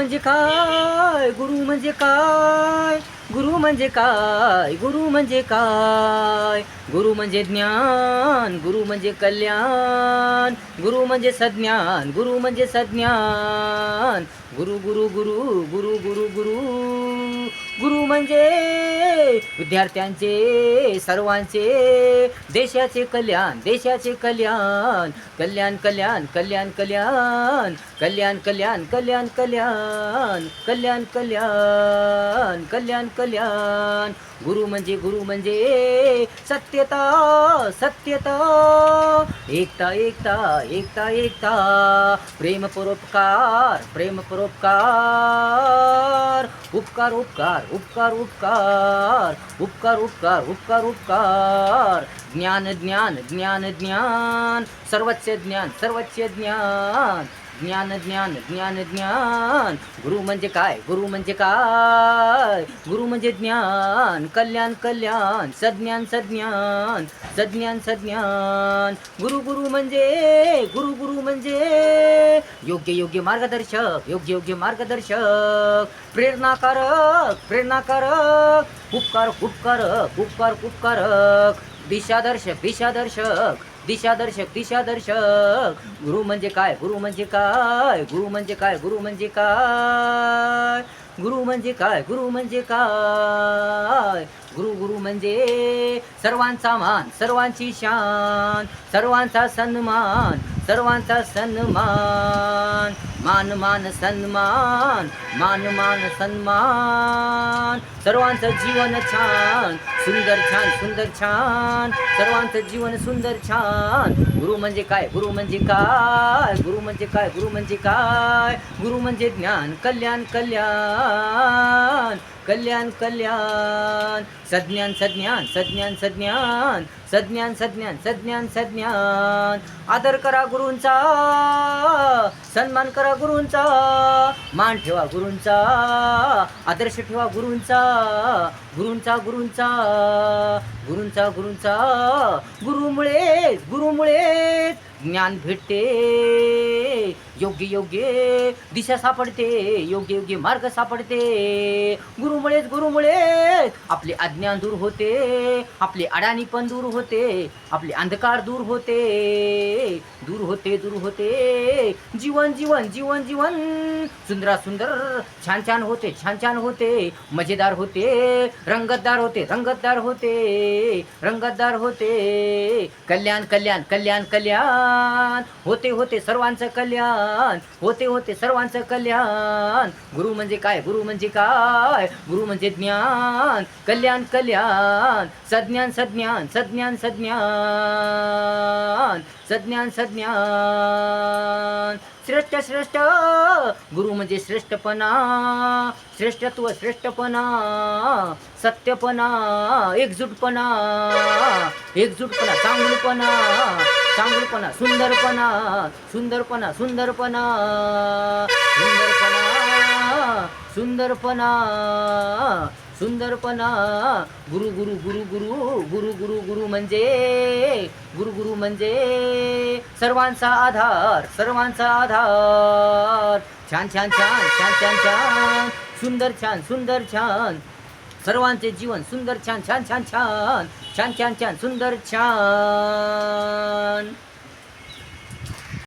म्हणजे काय? गुरु म्हणजे काय? गुरु म्हणजे काय? गुरु म्हणजे काय? गुरु म्हणजे ज्ञान, गुरु म्हणजे कल्याण, गुरु म्हणजे सज्ञान, गुरु म्हणजे सज्ञान. गुरु गुरु गुरु गुरु गुरु गुरु गुरु म्हणजे विद्यार्थ्यांचे सर्वांचे, देशाचे कल्याण, देशाचे कल्याण, कल्याण कल्याण कल्याण कल्याण कल्याण कल्याण कल्याण कल्याण कल्याण कल्याण कल्याण कल्याण. गुरु म्हणजे सत्यता, सत्यता, एकता एकता एकता एकता, प्रेम परोपकार, प्रेम परोपकार, उपकार उपकार उपकार उपकार उपकार उपकार उपकार उपकार, ज्ञान ज्ञान ज्ञान ज्ञान, सर्वच ज्ञान सर्वच ज्ञान, ज्ञान ज्ञान ज्ञान ज्ञान. गुरु म्हणजे काय? गुरु म्हणजे काय? गुरु म्हणजे ज्ञान, कल्याण कल्याण, सज्ञान सज्ञान, सज्ञान सज्ञान. गुरु गुरु म्हणजे योग्य योग्य मार्गदर्शक, योग्य योग्य मार्गदर्शक, प्रेरणाकारक, प्रेरणाकारक, उपकारक उपकारक उपकारक उपकारक, दिशादर्शक दिशादर्शक दिशादर्शक दिशादर्शक. गुरु म्हणजे काय? गुरु म्हणजे काय? गुरु म्हणजे काय? गुरु म्हणजे काय? गुरु म्हणजे काय? गुरु म्हणजे काय? गुरु गुरु म्हणजे सर्वांचा मान, सर्वांची शान, सर्वांचा सन्मान, सर्वांचा सन्मान, मान मान सन्मान, मान मान सन्मान, सर्वांचं जीवन छान, सुंदर छान, सुंदर छान, सर्वांचं जीवन सुंदर छान. गुरु म्हणजे काय? गुरु म्हणजे काय? गुरु म्हणजे काय? गुरु म्हणजे काय? गुरु म्हणजे ज्ञान, कल्याण कल्याण कल्याण कल्याण, सज्ञान सज्ञान सज्ञान सज्ञान सज्ञान सज्ञान सज्ञान सज्ञान. आदर करा गुरूंचा, सन्मान करा गुरूंचा, मान ठेवा गुरूंचा, आदर्श ठेवा गुरूंचा, गुरूंचा गुरूंचा गुरूंचा गुरूंचा. गुरुमुळेच गुरुमुळेच ज्ञान भेटते, योग्य योग्य दिशा सापडते, योग्य योग्य मार्ग सापडते. गुरुमुळेच गुरुमुळेच आपले अज्ञान दूर होते, आपले अडाणी पण दूर होते, आपले अंधकार दूर होते, दूर होते दूर होते. जीवन जीवन जीवन जीवन सुंदरा सुंदर छान छान होते, छान छान होते, मजेदार होते, रंगतदार होते, रंगतदार होते, रंगतदार होते. कल्याण कल्याण कल्याण कल्याण होते होते सर्वांचं कल्याण, होते होते सर्वांचं कल्याण. गुरु म्हणजे काय? गुरु म्हणजे काय? गुरु म्हणजे ज्ञान, कल्याण कल्याण, सज्ञान सज्ञान सज्ञान सज्ञान सज्ञान सज्ञान. श्रेष्ठ श्रेष्ठ गुरु म्हणजे श्रेष्ठपणा, श्रेष्ठत्व श्रेष्ठपणा, सत्यपणा, एकजूटपणा, एकजूटपणा, चांगुलपणा, चांगुलपणा, सुंदरपणा, सुंदरपणा, सुंदरपणा, सुंदरपणा, सुंदरपणा, सुंदरपणा. गुरु गुरु गुरु गुरु गुरु गुरु गुरु म्हणजे, गुरु गुरु म्हणजे सर्वांचा आधार, सर्वांचा आधार. छान छान छान छान छान छान, सुंदर छान सुंदर छान, सर्वांचे जीवन सुंदर छान छान छान छान छान छान छान सुंदर छान.